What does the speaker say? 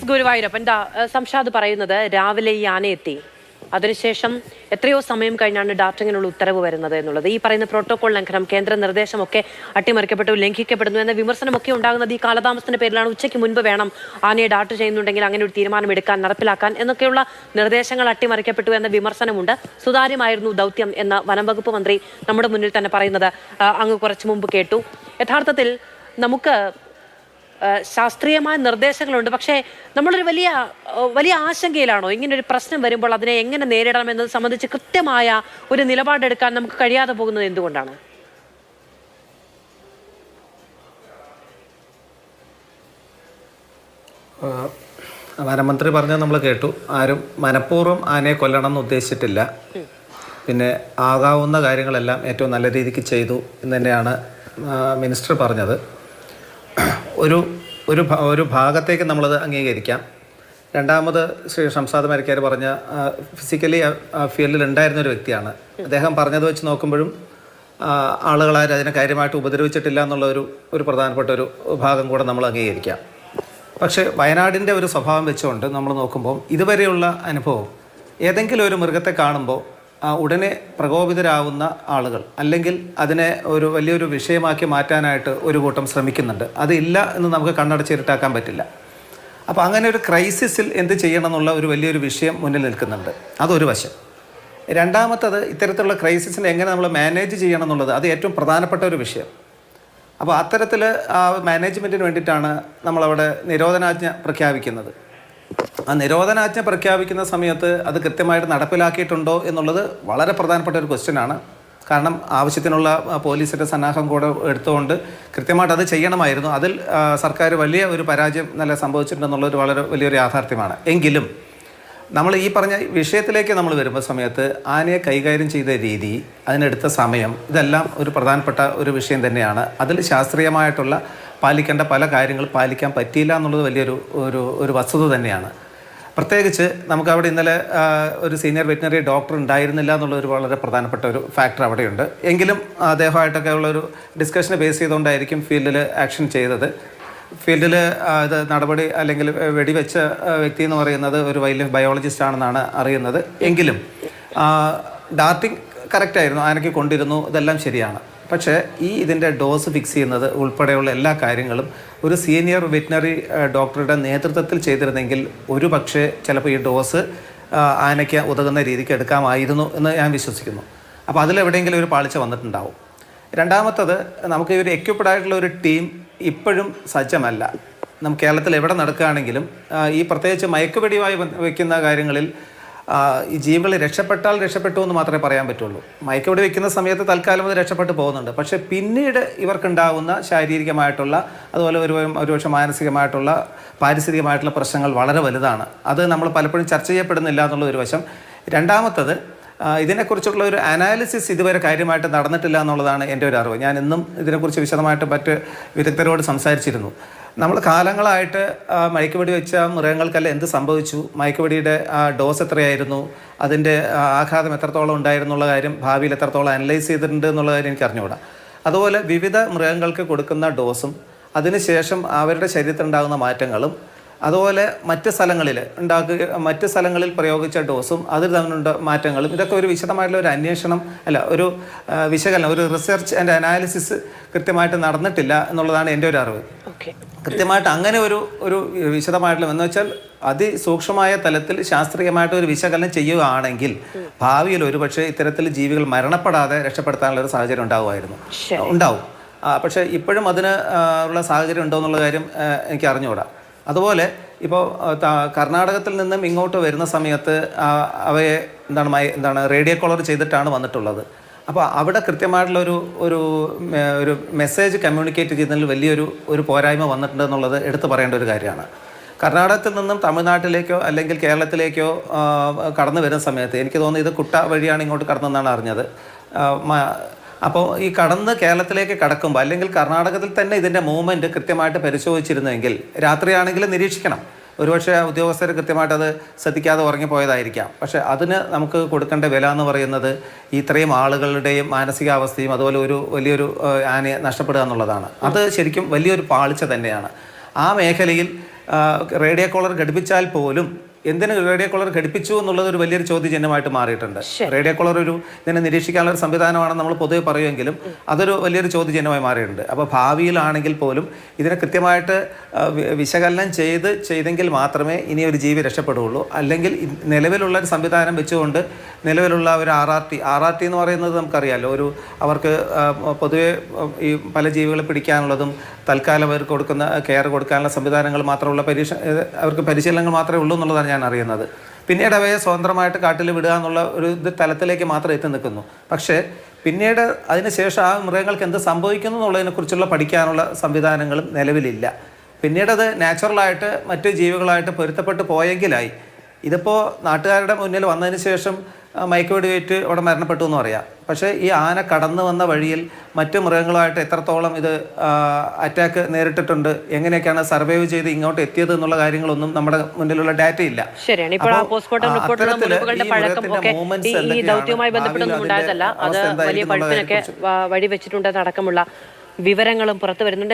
ഗുരുവായൂരപ്പൻ സംഷാദ് പറയുന്നത് രാവിലെ ഈ ആന എത്തി, അതിനുശേഷം എത്രയോ സമയം കഴിഞ്ഞാണ് ഡാർട്ടിങ്ങിനുള്ള ഉത്തരവ് വരുന്നത് എന്നുള്ളത്. ഈ പറയുന്ന പ്രോട്ടോകോൾ ലംഘനം, കേന്ദ്ര നിർദ്ദേശമൊക്കെ അട്ടിമറിക്കപ്പെട്ടു, ലംഘിക്കപ്പെടുന്നു എന്ന വിമർശനമൊക്കെ ഉണ്ടാകുന്നത് ഈ കാലതാമസത്തിന്റെ പേരിലാണ്. ഉച്ചയ്ക്ക് മുൻപ് വേണം ആനയെ ഡാർട്ട് ചെയ്യുന്നുണ്ടെങ്കിൽ അങ്ങനെ ഒരു തീരുമാനം എടുക്കാൻ, നടപ്പിലാക്കാൻ എന്നൊക്കെയുള്ള നിർദ്ദേശങ്ങൾ അട്ടിമറിക്കപ്പെട്ടു എന്ന വിമർശനമുണ്ട്. സുതാര്യമായിരുന്നു ദൗത്യം എന്ന് വനം വകുപ്പ് മന്ത്രി നമ്മുടെ മുന്നിൽ തന്നെ പറയുന്നത് അങ്ങ് കുറച്ചു മുമ്പ് കേട്ടു. യഥാർത്ഥത്തിൽ നമുക്ക് ശാസ്ത്രീയമായ നിർദ്ദേശങ്ങളുണ്ട്, പക്ഷേ നമ്മളൊരു വലിയ ആശങ്കയിലാണോ? ഇങ്ങനൊരു പ്രശ്നം വരുമ്പോൾ അതിനെ എങ്ങനെ നേരിടണം എന്നത് സംബന്ധിച്ച് കൃത്യമായ ഒരു നിലപാടെടുക്കാൻ നമുക്ക് കഴിയാതെ പോകുന്നത് എന്തുകൊണ്ടാണ്? വനമന്ത്രി പറഞ്ഞത് നമ്മൾ കേട്ടു. ആരും മനഃപൂർവ്വം ആനയെ കൊല്ലണം എന്ന് ഉദ്ദേശിച്ചിട്ടില്ല. പിന്നെ ആകാവുന്ന കാര്യങ്ങളെല്ലാം ഏറ്റവും നല്ല രീതിക്ക് ചെയ്തു എന്ന് തന്നെയാണ് മിനിസ്റ്റർ പറഞ്ഞത്. ഒരു ഭാഗത്തേക്ക് നമ്മളത് അംഗീകരിക്കാം. രണ്ടാമത് ശ്രീ ഷംസാദ് മരക്കാർ പറഞ്ഞ ഫിസിക്കലി ഫീൽഡിൽ ഉണ്ടായിരുന്ന ഒരു വ്യക്തിയാണ്. അദ്ദേഹം പറഞ്ഞത് വെച്ച് നോക്കുമ്പോഴും ആളുകളാരും അതിനെ കാര്യമായിട്ട് ഉപദ്രവിച്ചിട്ടില്ല എന്നുള്ള ഒരു പ്രധാനപ്പെട്ട ഒരു ഭാഗം കൂടെ നമ്മൾ അംഗീകരിക്കാം. പക്ഷേ വയനാടിൻ്റെ ഒരു സ്വഭാവം വെച്ചുകൊണ്ട് നമ്മൾ നോക്കുമ്പോൾ ഇതുവരെയുള്ള അനുഭവം, ഏതെങ്കിലും ഒരു മൃഗത്തെ കാണുമ്പോൾ ഉടനെ പ്രകോപിതരാവുന്ന ആളുകൾ അല്ലെങ്കിൽ അതിനെ ഒരു വലിയൊരു വിഷയമാക്കി മാറ്റാനായിട്ട് ഒരു കൂട്ടം ശ്രമിക്കുന്നുണ്ട്. അതില്ല എന്ന് നമുക്ക് കണ്ണടച്ചിരുട്ടാക്കാൻ പറ്റില്ല. അപ്പോൾ അങ്ങനെ ഒരു ക്രൈസിസിൽ എന്ത് ചെയ്യണം എന്നുള്ള ഒരു വലിയൊരു വിഷയം മുന്നിൽ നിൽക്കുന്നുണ്ട്. അതൊരു വശം. രണ്ടാമത്തത്, ഇത്തരത്തിലുള്ള ക്രൈസിസിനെ എങ്ങനെ നമ്മൾ മാനേജ് ചെയ്യണം എന്നുള്ളത് അത് ഏറ്റവും പ്രധാനപ്പെട്ട ഒരു വിഷയം. അപ്പോൾ അത്തരത്തിൽ ആ മാനേജ്മെൻറ്റിന് വേണ്ടിയിട്ടാണ് നമ്മളവിടെ നിരോധനാജ്ഞ പ്രഖ്യാപിക്കുന്നത്. ആ നിരോധനാജ്ഞ പ്രഖ്യാപിക്കുന്ന സമയത്ത് അത് കൃത്യമായിട്ട് നടപ്പിലാക്കിയിട്ടുണ്ടോ എന്നുള്ളത് വളരെ പ്രധാനപ്പെട്ട ഒരു ക്വസ്റ്റ്യനാണ്. കാരണം ആവശ്യത്തിനുള്ള പോലീസിൻ്റെ സന്നാഹം കൂടെ എടുത്തുകൊണ്ട് കൃത്യമായിട്ട് അത് ചെയ്യണമായിരുന്നു. അതിൽ സർക്കാർ വലിയ ഒരു പരാജയം നല്ല സംഭവിച്ചിട്ടുണ്ടെന്നുള്ളൊരു വളരെ വലിയൊരു യാഥാർത്ഥ്യമാണ്. എങ്കിലും നമ്മൾ ഈ പറഞ്ഞ വിഷയത്തിലേക്ക് നമ്മൾ വരുമ്പോൾ സമയത്ത് ആനയെ കൈകാര്യം ചെയ്ത രീതി, അതിനെടുത്ത സമയം, ഇതെല്ലാം ഒരു പ്രധാനപ്പെട്ട ഒരു വിഷയം തന്നെയാണ്. അതിൽ ശാസ്ത്രീയമായിട്ടുള്ള പാലിക്കേണ്ട പല കാര്യങ്ങൾ പാലിക്കാൻ പറ്റിയില്ല എന്നുള്ളത് വലിയൊരു വസ്തുത തന്നെയാണ്. പ്രത്യേകിച്ച് നമുക്ക് അവിടെ ഇന്നലെ ഒരു സീനിയർ വെറ്റിനറി ഡോക്ടർ ഉണ്ടായിരുന്നില്ല എന്നുള്ളൊരു വളരെ പ്രധാനപ്പെട്ട ഒരു ഫാക്ടർ അവിടെയുണ്ട്. എങ്കിലും അദ്ദേഹമായിട്ടൊക്കെ ഉള്ളൊരു ഡിസ്കഷനെ ബേസ് ചെയ്തുകൊണ്ടായിരിക്കും ഫീൽഡിൽ ആക്ഷൻ ചെയ്തത്. ഫീൽഡിൽ ഇത് നടപടി അല്ലെങ്കിൽ വെടിവെച്ച വ്യക്തി എന്ന് പറയുന്നത് ഒരു വൈൽഡ് ലൈഫ് ബയോളജിസ്റ്റ് ആണെന്നാണ് അറിയുന്നത്. എങ്കിലും ഡാർട്ടിങ് കറക്റ്റായിരുന്നു, ആനയ്ക്ക് കൊണ്ടിരുന്നു, ഇതെല്ലാം ശരിയാണ്. പക്ഷേ ഇതിൻ്റെ ഡോസ് ഫിക്സ് ചെയ്യുന്നത് ഉൾപ്പെടെയുള്ള എല്ലാ കാര്യങ്ങളും ഒരു സീനിയർ വെറ്റിനറി ഡോക്ടറുടെ നേതൃത്വത്തിൽ ചെയ്തിരുന്നെങ്കിൽ ഒരു പക്ഷേ ചിലപ്പോൾ ഈ ഡോസ് ആനയ്ക്ക് ഉതകുന്ന രീതിക്ക് എടുക്കാമായിരുന്നു എന്ന് ഞാൻ വിശ്വസിക്കുന്നു. അപ്പോൾ അതിലെവിടെയെങ്കിലും ഒരു പാളിച്ച വന്നിട്ടുണ്ടാവും. രണ്ടാമത്തത്, നമുക്ക് ഒരു എക്യുപ്ഡ് ആയിട്ടുള്ള ഒരു ടീം ഇപ്പോഴും സജ്ജമല്ല. നമുക്ക് കേരളത്തിൽ എവിടെ നടക്കുകയാണെങ്കിലും ഈ പ്രത്യേകിച്ച് മയക്കുവെടിയുമായി വയ്ക്കുന്ന കാര്യങ്ങളിൽ ഈ ജീവികൾ രക്ഷപ്പെട്ടാൽ രക്ഷപ്പെട്ടു എന്ന് മാത്രമേ പറയാൻ പറ്റുള്ളൂ. മയക്കുവെടി വയ്ക്കുന്ന സമയത്ത് തൽക്കാലം അത് രക്ഷപ്പെട്ടു പോകുന്നുണ്ട്. പക്ഷേ പിന്നീട് ഇവർക്കുണ്ടാകുന്ന ശാരീരികമായിട്ടുള്ള അതുപോലെ ഒരുപക്ഷെ മാനസികമായിട്ടുള്ള പാരിസ്ഥിതികമായിട്ടുള്ള പ്രശ്നങ്ങൾ വളരെ വലുതാണ്. അത് നമ്മൾ പലപ്പോഴും ചർച്ച ചെയ്യപ്പെടുന്നില്ല എന്നുള്ള ഒരു വശം. രണ്ടാമത്തത്, ഇതിനെക്കുറിച്ചുള്ള ഒരു അനാലിസിസ് ഇതുവരെ കാര്യമായിട്ട് നടന്നിട്ടില്ല എന്നുള്ളതാണ് എൻ്റെ ഒരു അറിവ്. ഞാൻ ഇന്നും ഇതിനെക്കുറിച്ച് വിശദമായിട്ട് മറ്റ് വിദഗ്ധരോട് സംസാരിച്ചിരുന്നു. നമ്മൾ കാലങ്ങളായിട്ട് മയക്കുവെടി വെച്ച മൃഗങ്ങൾക്കെല്ലാം എന്ത് സംഭവിച്ചു, മയക്കുവെടിയുടെ ഡോസ് എത്രയായിരുന്നു, അതിൻ്റെ ആഘാതം എത്രത്തോളം ഉണ്ടായിരുന്നുള്ള കാര്യം ഭാവിയിൽ എത്രത്തോളം അനലൈസ് ചെയ്തിട്ടുണ്ട് എന്നുള്ള കാര്യം എനിക്ക് അറിഞ്ഞുകൂടാ. അതുപോലെ വിവിധ മൃഗങ്ങൾക്ക് കൊടുക്കുന്ന ഡോസും അതിനുശേഷം അവരുടെ ശരീരത്തിലുണ്ടാകുന്ന മാറ്റങ്ങളും അതുപോലെ മറ്റ് സ്ഥലങ്ങളിൽ പ്രയോഗിച്ച ഡോസും അതിൽ തമ്മിലുള്ള മാറ്റങ്ങളും, ഇതൊക്കെ ഒരു വിശദമായിട്ടുള്ള ഒരു അന്വേഷണം ഒരു വിശകലനം, ഒരു റിസർച്ച് ആൻഡ് അനാലിസിസ് കൃത്യമായിട്ട് നടന്നിട്ടില്ല എന്നുള്ളതാണ് എൻ്റെ ഒരു അറിവ്. കൃത്യമായിട്ട് അങ്ങനെ ഒരു വിശദമായിട്ടുള്ള എന്ന് വെച്ചാൽ അതിസൂക്ഷ്മമായ തലത്തിൽ ശാസ്ത്രീയമായിട്ട് ഒരു വിശകലനം ചെയ്യുകയാണെങ്കിൽ ഭാവിയിൽ ഒരുപക്ഷെ ഇത്തരത്തിൽ ജീവികൾ മരണപ്പെടാതെ രക്ഷപ്പെടുത്താനുള്ള ഒരു സാഹചര്യം ഉണ്ടാവും. പക്ഷേ ഇപ്പോഴും അതിന് ഉള്ള സാഹചര്യം ഉണ്ടോ എന്നുള്ള കാര്യം എനിക്ക് അറിഞ്ഞുകൂടാ. അതുപോലെ ഇപ്പോൾ കർണാടകത്തിൽ നിന്നും ഇങ്ങോട്ട് വരുന്ന സമയത്ത് അവയെ റേഡിയോ കോളർ ചെയ്തിട്ടാണ് വന്നിട്ടുള്ളത്. അപ്പോൾ അവിടെ കൃത്യമായിട്ടുള്ള ഒരു മെസ്സേജ് കമ്മ്യൂണിക്കേറ്റ് ചെയ്യുന്നതിൽ വലിയൊരു പോരായ്മ വന്നിട്ടുണ്ട് എന്നുള്ളത് എടുത്തു പറയേണ്ട ഒരു കാര്യമാണ്. കർണാടകത്തിൽ നിന്നും തമിഴ്നാട്ടിലേക്കോ അല്ലെങ്കിൽ കേരളത്തിലേക്കോ കടന്നു വരുന്ന സമയത്ത് എനിക്ക് തോന്നുന്നു ഇത് കുട്ട വഴിയാണ് ഇങ്ങോട്ട് കടന്നെന്നാണ് അറിഞ്ഞത്. അപ്പോൾ ഈ കടന്ന് കേരളത്തിലേക്ക് കടക്കുമ്പോൾ അല്ലെങ്കിൽ കർണാടകത്തിൽ തന്നെ ഇതിൻ്റെ മൂവ്മെൻറ്റ് കൃത്യമായിട്ട് പരിശോധിച്ചിരുന്നെങ്കിൽ രാത്രിയാണെങ്കിലും നിരീക്ഷിക്കണം. ഒരുപക്ഷെ ഉദ്യോഗസ്ഥർ കൃത്യമായിട്ട് അത് ശ്രദ്ധിക്കാതെ ഉറങ്ങിപ്പോയതായിരിക്കാം. പക്ഷേ അതിന് നമുക്ക് കൊടുക്കേണ്ട വില എന്ന് പറയുന്നത് ഇത്രയും ആളുകളുടെയും മാനസികാവസ്ഥയും അതുപോലെ വലിയൊരു ആനയെ നഷ്ടപ്പെടുക എന്നുള്ളതാണ്. അത് ശരിക്കും വലിയൊരു പാളിച്ച തന്നെയാണ്. ആ മേഖലയിൽ റേഡിയോ കോളർ ഘടിപ്പിച്ചാൽ പോലും എന്തിന് റേഡിയോ കോളർ ഘടിപ്പിച്ചു എന്നുള്ളത് ഒരു വലിയൊരു ചോദ്യചിഹ്നമായിട്ട് മാറിയിട്ടുണ്ട്. റേഡിയോ കോളർ ഇതിനെ നിരീക്ഷിക്കാനുള്ള ഒരു സംവിധാനമാണെന്ന് നമ്മൾ പൊതുവെ പറയുമെങ്കിലും അതൊരു വലിയൊരു ചോദ്യചിഹ്നമായി മാറിയിട്ടുണ്ട്. അപ്പോൾ ഭാവിയിലാണെങ്കിൽ പോലും ഇതിനെ കൃത്യമായിട്ട് വിശകലനം ചെയ്തെങ്കിൽ മാത്രമേ ഇനി ഒരു ജീവി രക്ഷപ്പെടുകയുള്ളൂ. അല്ലെങ്കിൽ നിലവിലുള്ള ഒരു സംവിധാനം വെച്ചുകൊണ്ട് നിലവിലുള്ള ഒരു RRT എന്ന് പറയുന്നത് നമുക്കറിയാമല്ലോ, അവർക്ക് പൊതുവെ ഈ പല ജീവികളെ പിടിക്കാനുള്ളതും തൽക്കാലം അവർക്ക് കൊടുക്കുന്ന കെയർ കൊടുക്കാനുള്ള സംവിധാനങ്ങൾ മാത്രമുള്ള അവർക്ക് പരിശീലനങ്ങൾ മാത്രമേ ഉള്ളൂ എന്നുള്ളതാണ് ഞാൻ അറിയുന്നത്. പിന്നീട് അവയെ സ്വതന്ത്രമായിട്ട് കാട്ടിൽ വിടുക എന്നുള്ള ഒരു തലത്തിലേക്ക് മാത്രം എത്തി നിൽക്കുന്നു. പക്ഷേ പിന്നീട് അതിനുശേഷം ആ മൃഗങ്ങൾക്ക് എന്ത് സംഭവിക്കുന്നു എന്നുള്ളതിനെക്കുറിച്ചുള്ള പഠിക്കാനുള്ള സംവിധാനങ്ങളും നിലവിലില്ല. പിന്നീട് അത് നാച്ചുറലായിട്ട് മറ്റ് ജീവികളായിട്ട് പൊരുത്തപ്പെട്ട് പോയെങ്കിലായി. ഇതിപ്പോൾ നാട്ടുകാരുടെ മുന്നിൽ വന്നതിന് ശേഷം മയക്കുവെടിയേറ്റ് അവിടെ മരണപ്പെട്ടു എന്ന് പറയാം. പക്ഷേ ഈ ആന കടന്നു വന്ന വഴിയിൽ മറ്റു മൃഗങ്ങളുമായിട്ട് എത്രത്തോളം ഇത് അറ്റാക്ക് നേരിട്ടിട്ടുണ്ട്, എങ്ങനെയൊക്കെയാണ് സർവൈവ് ചെയ്ത് ഇങ്ങോട്ട് എത്തിയത് എന്നുള്ള കാര്യങ്ങളൊന്നും നമ്മുടെ മുന്നിലുള്ള ഡാറ്റ ഇല്ല. ശരിയാണ്. ഇപ്പോൾ പോസ്റ്റ്മോർട്ടം റിപ്പോർട്ടിലുള്ള മുറിവുകളുടെ പഴക്കം ഒക്കെ ഈ ദൗത്യവുമായി ബന്ധപ്പെട്ടൊന്നും ഉണ്ടായതല്ല. അത് വലിയ പഴുപ്പിനൊക്കെ വഴിവെച്ചിട്ടുണ്ടെന്നടക്കമുള്ള വിവരങ്ങളും പുറത്തു വരുന്നുണ്ട്.